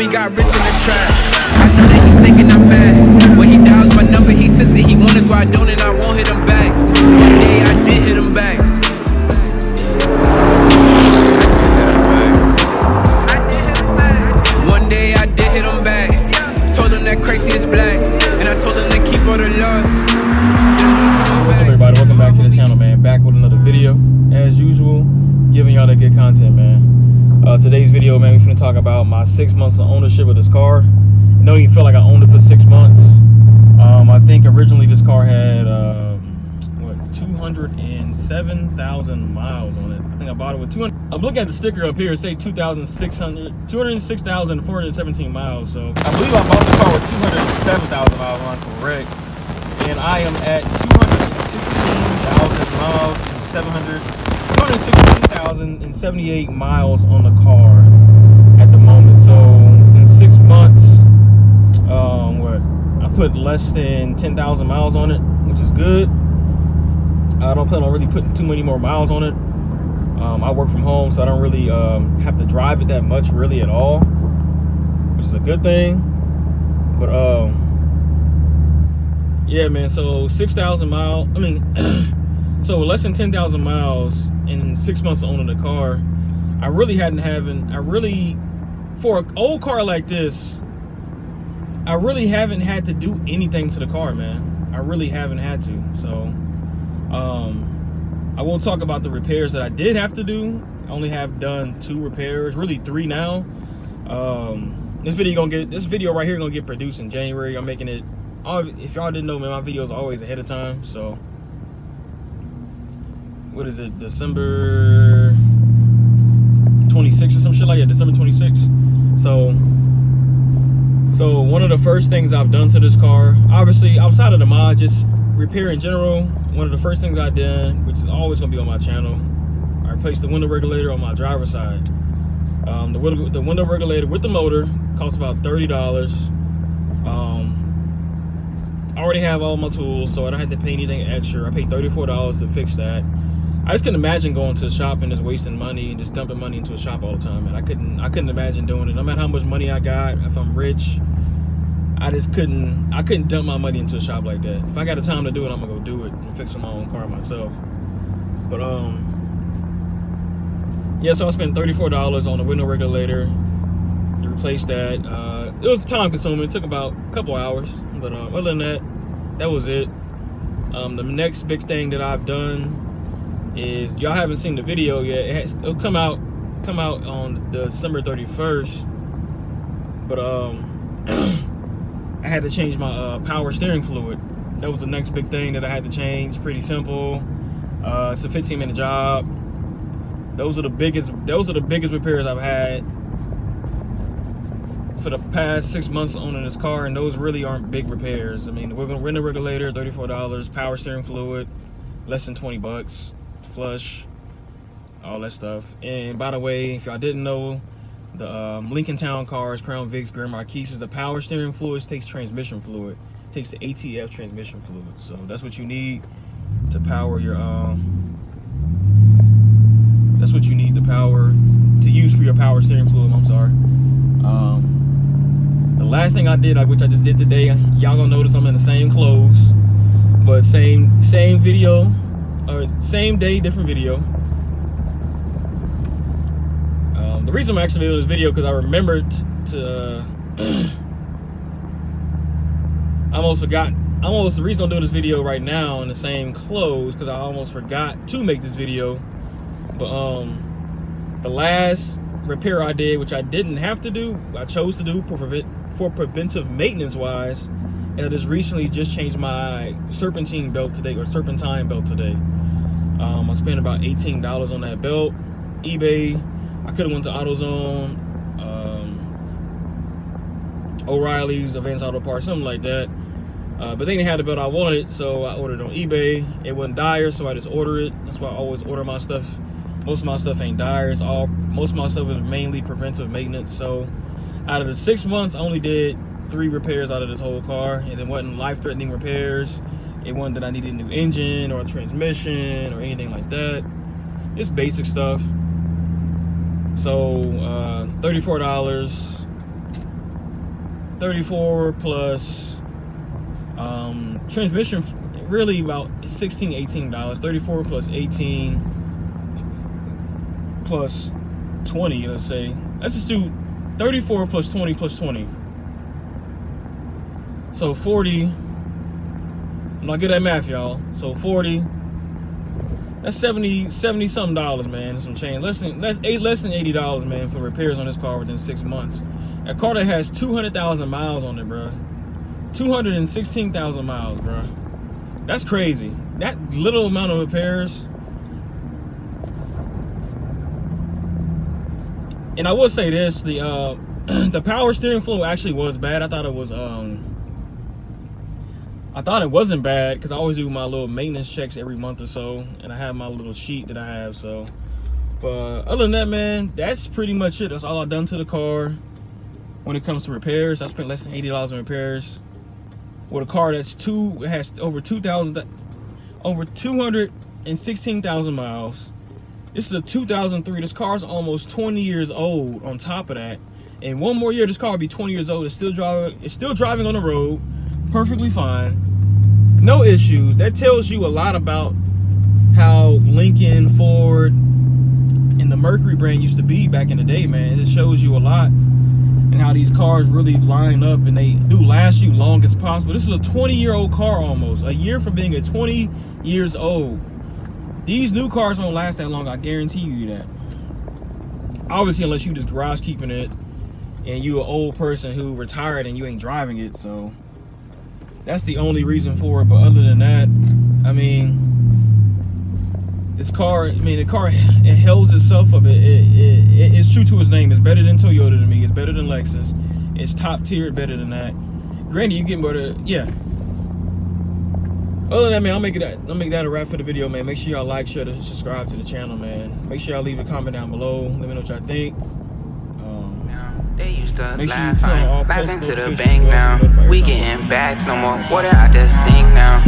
he got rich in the trap. I know that he's thinking I'm mad. When he dials my number, he says that he wants why I don't, and I won't hit him back. One day I did hit him back. One day I did hit him back. Told him that crazy is black, and I told him to keep all the loss. What's up, everybody? Welcome back to the channel, man. Back with another video, as usual, giving y'all that good content, man. Today's video, man, we're gonna talk about my 6 months of ownership of this car. I don't even feel like I owned it for 6 months. I think originally this car had 207,000 miles on it. I think I bought it with 200. I'm looking at the sticker up here. It say 206,417 miles. So I believe I bought the car with 207,000 miles on, correct? And I am at 216,000 miles and 216,078 miles on the car at the moment. So in 6 months, I put less than 10,000 miles on it, which is good. I don't plan on really putting too many more miles on it. I work from home, so I don't really have to drive it that much really at all, which is a good thing. But yeah, man, so 6,000 miles, so less than 10,000 miles in 6 months of owning the car. For an old car like this, I really haven't had to do anything to the car, man. I really haven't had to. So I won't talk about the repairs that I did have to do. I only have done 2 repairs, really 3 now. This video right here gonna get produced in January. I'm making it, if y'all didn't know, man, my videos are always ahead of time. So what is it, December 26th or some shit like that, December 26th. So one of the first things I've done to this car, obviously outside of the mod, just repair in general, one of the first things I did, which is always gonna be on my channel, I replaced the window regulator on my driver's side. The window regulator with the motor costs about $30. I already have all my tools, so I don't have to pay anything extra. I paid $34 to fix that. I just couldn't imagine going to a shop and just wasting money and just dumping money into a shop all the time, man. I couldn't imagine doing it. No matter how much money I got, if I'm rich, I couldn't dump my money into a shop like that. If I got the time to do it, I'm gonna go do it and fix my own car myself. But yeah, so I spent $34 on the window regulator to replace that. It was time consuming. It took about a couple hours, but other than that, that was it. The next big thing that I've done is, y'all haven't seen the video yet. It'll come out on December 31st. But I had to change my power steering fluid. That was the next big thing that I had to change. Pretty simple. It's a 15-minute job. Those are the biggest repairs I've had for the past 6 months owning this car, and those really aren't big repairs. I mean, the window regulator, $34, power steering fluid, less than 20 bucks, flush, all that stuff. And by the way, if y'all didn't know, the Linclon Town cars, Crown Vics, Grand Marquises, the power steering fluid takes transmission fluid. It takes the ATF transmission fluid. So that's what you need to power your that's what you need to use for your power steering fluid. I'm sorry. The last thing I did, which I just did today, y'all gonna notice I'm in the same clothes, but same video, or same day, different video. The reason I'm actually doing this video, because I remembered to the reason I'm doing this video right now in the same clothes, because I almost forgot to make this video. But the last repair I did, which I didn't have to do, I chose to do for preventive maintenance wise, and I just recently changed my serpentine belt today. I spent about $18 on that belt. eBay. I could have went to AutoZone, O'Reilly's, Advanced Auto Parts, something like that. But they didn't have the belt I wanted, so I ordered it on eBay. It wasn't dire, so I just ordered it. That's why I always order my stuff. Most of my stuff ain't dire. Most of my stuff is mainly preventive maintenance. So out of the 6 months, I only did 3 repairs out of this whole car, and it wasn't life-threatening repairs. It wasn't that I needed a new engine or a transmission or anything like that. It's basic stuff. So $34 34 plus transmission, really about $18. 34 plus 18 plus 20, let's say. Let's just do 34 plus 20 plus 20. So 40. I'm not good at math, y'all. So 40. That's 70 something dollars, man. Some change. Less than $80, man, for repairs on this car within 6 months. A car that has 200,000 miles on it, bro. 216,000 miles, bro. That's crazy. That little amount of repairs. And I will say this: the the power steering fluid actually was bad. I thought it was I thought it wasn't bad because I always do my little maintenance checks every month or so, and I have my little sheet that I have. So, but other than that, man, that's pretty much it. That's all I've done to the car. When it comes to repairs, I spent less than $80 in repairs. With a car that's has over 216,000 miles. This is a 2003. This car's almost 20 years old. On top of that, in one more year, this car will be 20 years old. It's still driving on the road, perfectly fine, no issues. That tells you a lot about how Lincoln, Ford, and the Mercury brand used to be back in the day, man. It shows you a lot. And how these cars really line up and they do last you long as possible. This is a 20-year-old car almost. A year from being 20 years old. These new cars won't last that long, I guarantee you that. Obviously, unless you just garage keeping it and you an old person who retired and you ain't driving it. So that's the only reason for it. But other than that, I mean, this car, the car, it holds itself up. It's true to its name. It's better than Toyota to me. It's better than Lexus. It's top tier, better than that. Granted, you get better, yeah. Other than that, man, I'll make that a wrap for the video, man. Make sure y'all like, share, and subscribe to the channel, man. Make sure y'all leave a comment down below. Let me know what y'all think. They used to laugh into the bank now. We getting bags, no more water, I just sing now.